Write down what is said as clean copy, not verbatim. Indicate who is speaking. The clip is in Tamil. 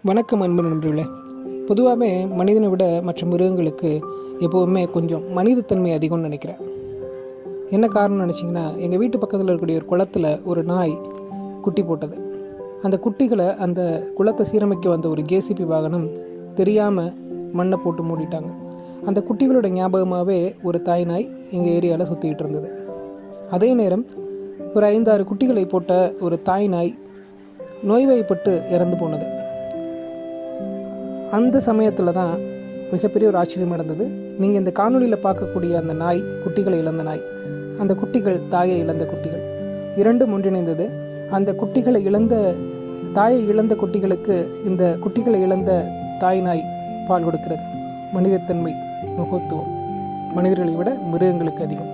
Speaker 1: வணக்கம் அன்பு நண்பர்களே. பொதுவாகவே மனிதனை விட மற்ற மிருகங்களுக்கு எப்போவுமே கொஞ்சம் மனிதத்தன்மை அதிகம்னு நினைக்கிறேன். என்ன காரணம்னு நினச்சிங்கன்னா, எங்கள் வீட்டு பக்கத்தில் இருக்கக்கூடிய ஒரு குளத்தில் ஒரு நாய் குட்டி போட்டது. அந்த குட்டிகளை அந்த குளத்தை சீரமைக்க வந்த ஒரு ஜேசிபி வாகனம் தெரியாமல் மண்ணை போட்டு மூடிட்டாங்க. அந்த குட்டிகளோட ஞாபகமாகவே ஒரு தாய் நாய் எங்கள் ஏரியாவில் சுற்றிக்கிட்டு இருந்தது. அதே நேரம் ஒரு 5-6 குட்டிகளை போட்ட ஒரு தாய் நாய் நோய்வாய்ப்பட்டு இறந்து போனது. அந்த சமயத்தில் தான் மிகப்பெரிய ஒரு ஆச்சரியம் நடந்தது. நீங்கள் இந்த காணொலியில் பார்க்கக்கூடிய அந்த நாய், குட்டிகளை இழந்த நாய், அந்த குட்டிகள் தாயை இழந்த குட்டிகள், இரண்டும் ஒன்றிணைந்தது. அந்த குட்டிகளை இழந்த தாயை இழந்த குட்டிகளுக்கு இந்த குட்டிகளை இழந்த தாய் நாய் பால் கொடுக்கிறது. மனிதத்தன்மை, முகத்துவம் மனிதர்களை விட மிருகங்களுக்கு அதிகம்.